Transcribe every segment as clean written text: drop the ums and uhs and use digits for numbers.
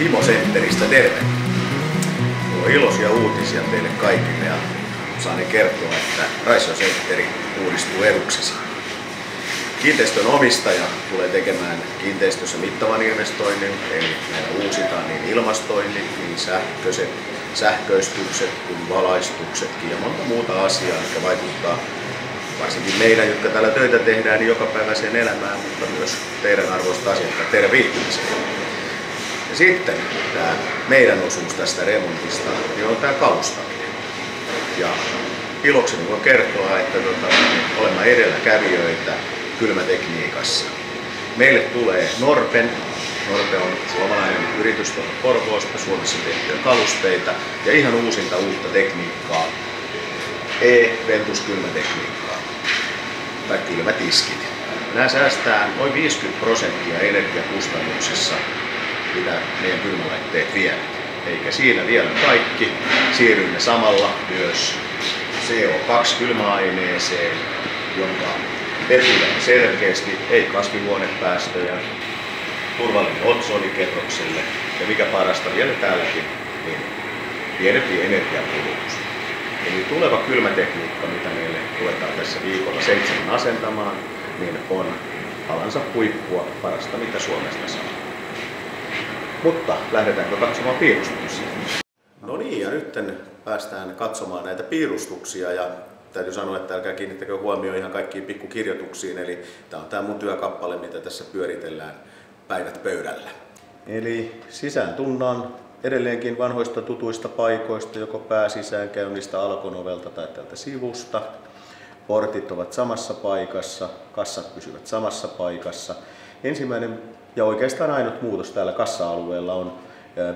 Timo Centeristä, terve! Mulla on iloisia uutisia teille kaikille ja saan kertoa, että Raisio Centeri uudistuu eduksesi. Kiinteistön omistaja tulee tekemään kiinteistössä mittavan investoinnin, eli meillä uusitaan niin ilmastoinnit, niin sähköistykset kuin valaistuksetkin ja monta muuta asiaa, jotka vaikuttaa varsinkin meidän, jotka täällä töitä tehdään, niin jokapäiväiseen elämään, mutta myös teidän arvoista asiakkaat, teidän viihtymiseen. Ja sitten tämä meidän osuus tästä remontista niin on tämä kalustaminen. Ja ilokseni voin kertoa, että olemme edelläkävijöitä kylmätekniikassa. Meille tulee Norpe on suomalainen yritys Porvoosta, Suomessa tehtyjä kalusteita ja ihan uusinta uutta tekniikkaa, E-Ventus kylmätekniikkaa tai kylmätiskit. Nämä säästää noin 50% energiakustannuksessa, mitä meidän kylmälaitteet vievät. Eikä siinä vielä kaikki. Siirrymme samalla myös CO2-kylmäaineeseen, jonka vetyää selkeästi, ei kasvihuonepäästöjä, turvallinen otsonikerrokselle ja mikä parasta vielä täälläkin, niin pienempi energiankulutus. Eli tuleva kylmätekniikka, mitä meille ruvetaan tässä viikolla 7 asentamaan, niin on alansa huippua, parasta mitä Suomesta saa. Mutta lähdetäänkö katsomaan piirustuksia? No niin, ja nyt päästään katsomaan näitä piirustuksia ja täytyy sanoa, että älkää kiinnittäkö huomioon ihan kaikkiin pikkukirjoituksiin, eli tämä on tämä mun työkappale, mitä tässä pyöritellään päivät pöydällä. Eli sisään tullaan edelleenkin vanhoista tutuista paikoista, joko pääsisäänkäynnistä Alkon-ovelta tai tältä sivusta. Portit ovat samassa paikassa, kassat pysyvät samassa paikassa. Ensimmäinen ja oikeastaan ainut muutos täällä kassa-alueella on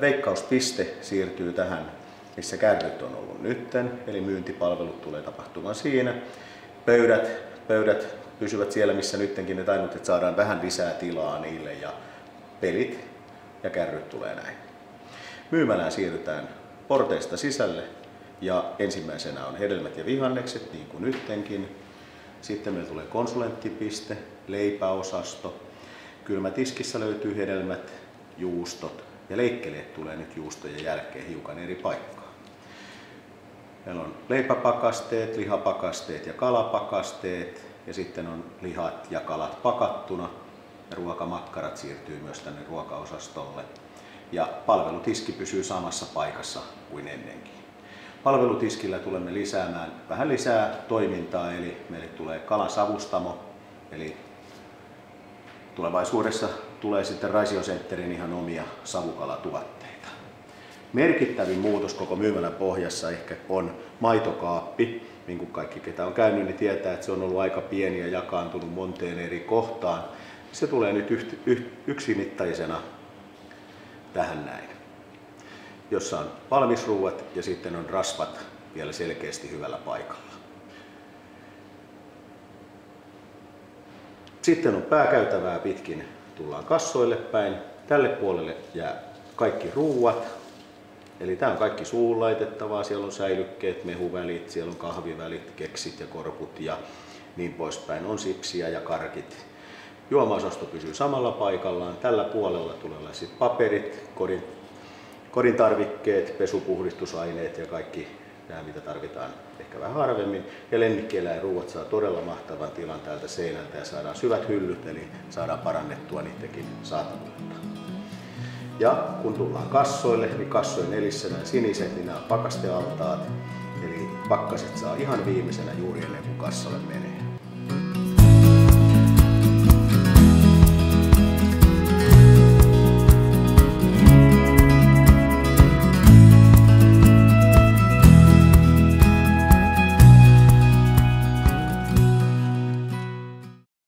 veikkauspiste siirtyy tähän, missä kärryt on ollut nytten, eli myyntipalvelut tulee tapahtumaan siinä. Pöydät pysyvät siellä, missä nyttenkin, että ainut, että saadaan vähän lisää tilaa niille ja pelit ja kärryt tulee näin. Myymälään siirrytään porteista sisälle ja ensimmäisenä on hedelmät ja vihannekset, niin kuin nyttenkin. Sitten meillä tulee konsulenttipiste, leipäosasto. Kylmätiskissä löytyy hedelmät, juustot ja leikkeleet tulee nyt juustojen jälkeen hiukan eri paikkaan. Meillä on leipäpakasteet, lihapakasteet ja kalapakasteet ja sitten on lihat ja kalat pakattuna ja ruokamakkarat siirtyy myös tänne ruokaosastolle. Ja palvelutiski pysyy samassa paikassa kuin ennenkin. Palvelutiskillä tulemme lisäämään vähän lisää toimintaa, eli meille tulee kalasavustamo, eli tulevaisuudessa tulee sitten Raisio Centerin ihan omia savukalatuotteita. Merkittävin muutos koko myymälän pohjassa ehkä on maitokaappi. Niin kuin kaikki, ketä on käynyt, niin tietää, että se on ollut aika pieni ja jakaantunut monteen eri kohtaan. Se tulee nyt yksimittaisena tähän näin, jossa on valmisruuat ja sitten on rasvat vielä selkeästi hyvällä paikalla. Sitten on pääkäytävää pitkin, tullaan kassoille päin. Tälle puolelle jää kaikki ruuat. Eli tämä on kaikki suuhun laitettavaa. Siellä on säilykkeet, mehuvälit, siellä on kahvivälit, keksit ja korput ja niin poispäin. On sipsiä ja karkit. Juomaosasto pysyy samalla paikallaan. Tällä puolella tulee sitten paperit, kodin tarvikkeet, pesupuhdistusaineet ja kaikki nämä, mitä tarvitaan ehkä vähän harvemmin. Ja lemmikkieläinruuat saa todella mahtavan tilan täältä seinältä ja saadaan syvät hyllyt, eli saadaan parannettua niidenkin saatavuutta. Ja kun tullaan kassoille, niin kassojen nelissä nämä siniset, niin nämä on pakastealtaat. Eli pakkaset saa ihan viimeisenä juuri ennen kuin kassalle menee.